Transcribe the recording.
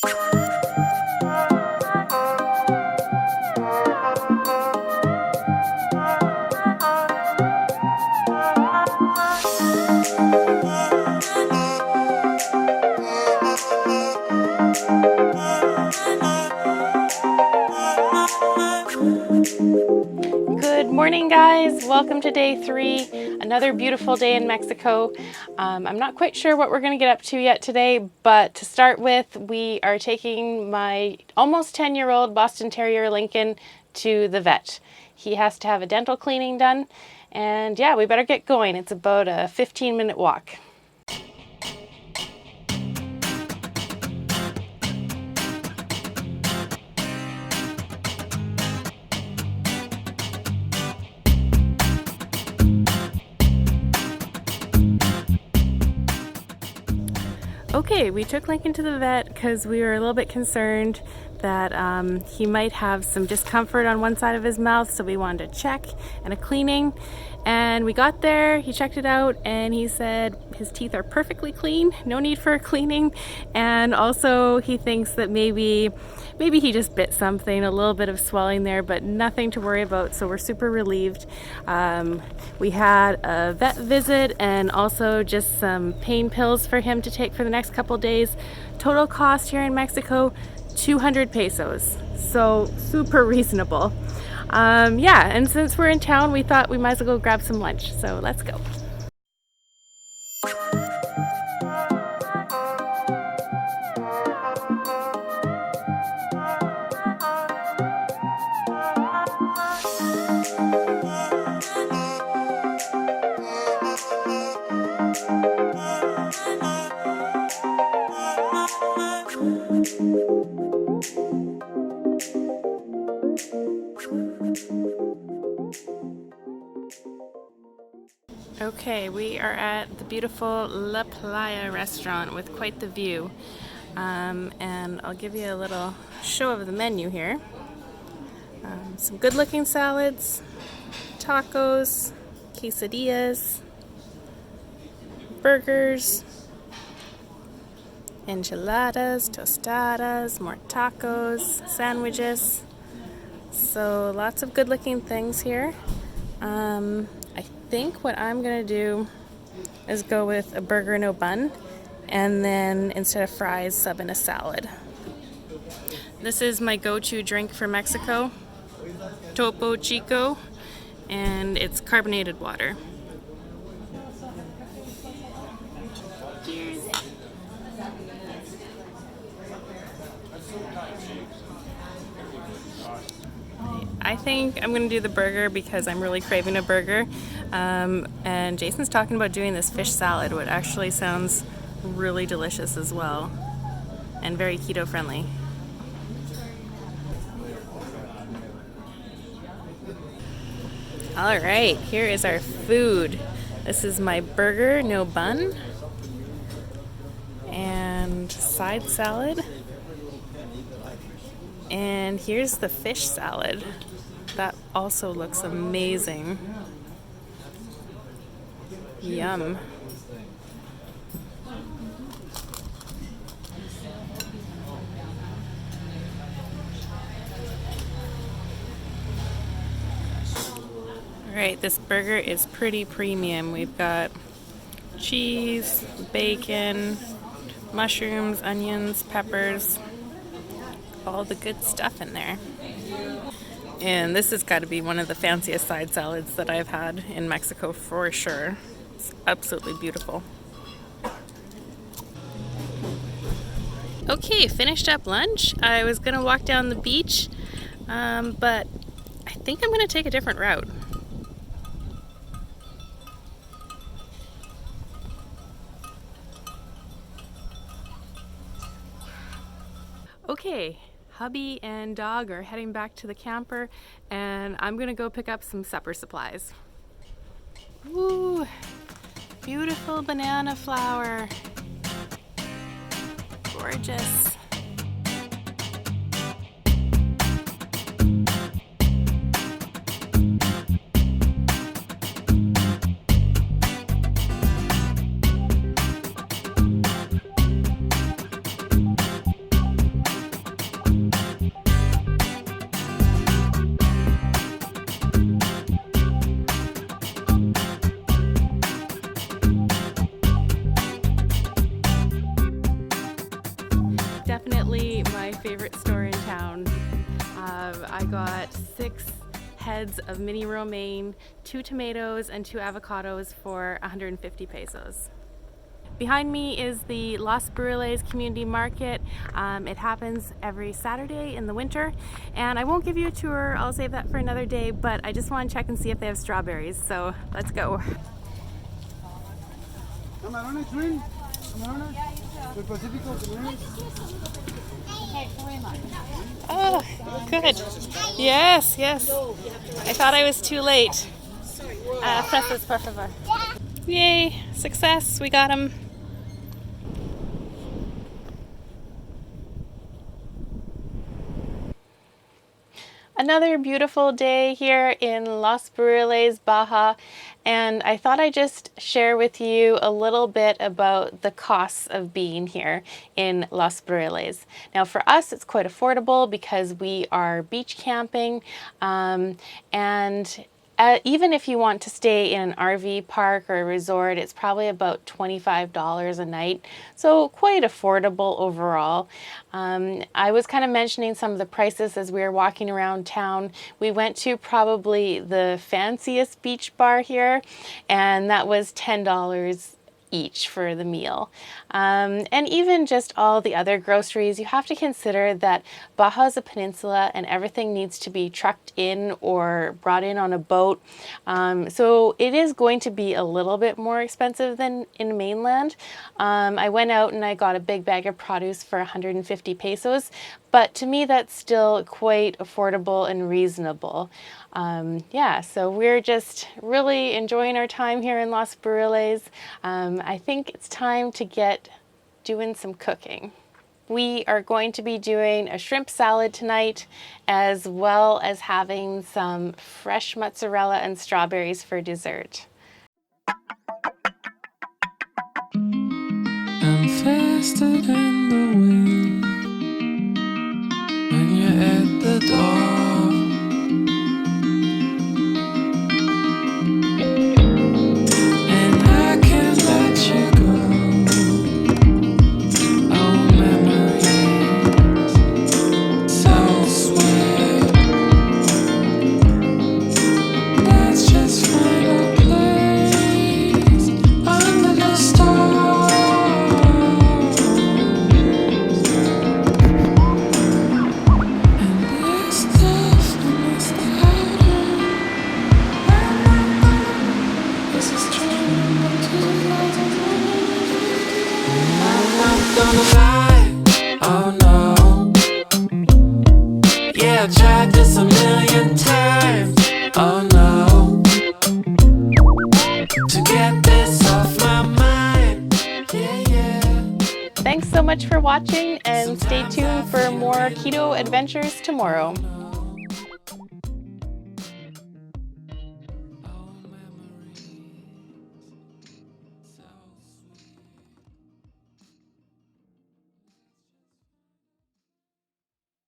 Good morning, guys. Welcome to day 3, another beautiful day in Mexico. I'm not quite sure what we're going to get up to yet today, but to start with, we are taking my almost 10-year-old Boston Terrier Lincoln to the vet. He has to have a dental cleaning done, and yeah, we better get going. It's about a 15-minute walk. Okay, we took Lincoln to the vet because we were a little bit concerned that he might have some discomfort on one side of his mouth, so we wanted to check and a cleaning. And we got there, he checked it out, and he said his teeth are perfectly clean, no need for a cleaning. And also he thinks that maybe he just bit something, a little bit of swelling there, but nothing to worry about, so we're super relieved. We had a vet visit and also just some pain pills for him to take for the next couple days. Total cost here in Mexico, 200 pesos, so super reasonable. Yeah, and since we're in town, we thought we might as well go grab some lunch, so let's go. Okay, we are at the beautiful La Playa restaurant with quite the view. And I'll give you a little show of the menu here. Some good looking salads, tacos, quesadillas, burgers, enchiladas, tostadas, more tacos, sandwiches. So lots of good looking things here. I think what I'm gonna do is go with a burger no bun, and then instead of fries, sub in a salad. This is my go-to drink for Mexico, Topo Chico, and it's carbonated water. Cheers. I think I'm going to do the burger because I'm really craving a burger. And Jason's talking about doing this fish salad, which actually sounds really delicious as well, and very keto friendly. All right, here is our food. This is my burger, no bun, and side salad. And here's the fish salad. That also looks amazing. Yum. Alright, this burger is pretty premium. We've got cheese, bacon, mushrooms, onions, peppers, all the good stuff in there. And this has got to be one of the fanciest side salads that I've had in Mexico for sure. It's absolutely beautiful. Okay, finished up lunch. I was gonna walk down the beach, but I think I'm gonna take a different route. Okay, hubby and dog are heading back to the camper, and I'm gonna go pick up some supper supplies. Woo! Beautiful banana flower. Gorgeous. definitely my favorite store in town. I got 6 heads of mini romaine, 2 tomatoes, and 2 avocados for 150 pesos. Behind me is the Los Barriles Community Market. It happens every Saturday in the winter, and I won't give you a tour, I'll save that for another day, but I just want to check and see if they have strawberries, so let's go. Oh, good. Yes, yes. I thought I was too late. Fresas, por favor. Yay, success, we got them. Another beautiful day here in Los Barriles, Baja, and I thought I'd just share with you a little bit about the costs of being here in Los Barriles. Now for us it's quite affordable because we are beach camping, and even if you want to stay in an RV park or a resort, it's probably about $25 a night, so quite affordable overall. I was kind of mentioning some of the prices as we were walking around town. We went to probably the fanciest beach bar here, and that was $10 each for the meal. And even just all the other groceries, you have to consider that Baja is a peninsula and everything needs to be trucked in or brought in on a boat. So it is going to be a little bit more expensive than in mainland. I went out and I got a big bag of produce for 150 pesos, but to me that's still quite affordable and reasonable. Yeah, so we're just really enjoying our time here in Los Barriles. I think it's time to get doing some cooking. We are going to be doing a shrimp salad tonight, as well as having some fresh mozzarella and strawberries for dessert. I'm faster than the wind when you're at the door. I've tried this a million times. Oh no, to get this off my mind. Yeah, yeah. Thanks so much for watching, and stay tuned for more keto adventures tomorrow.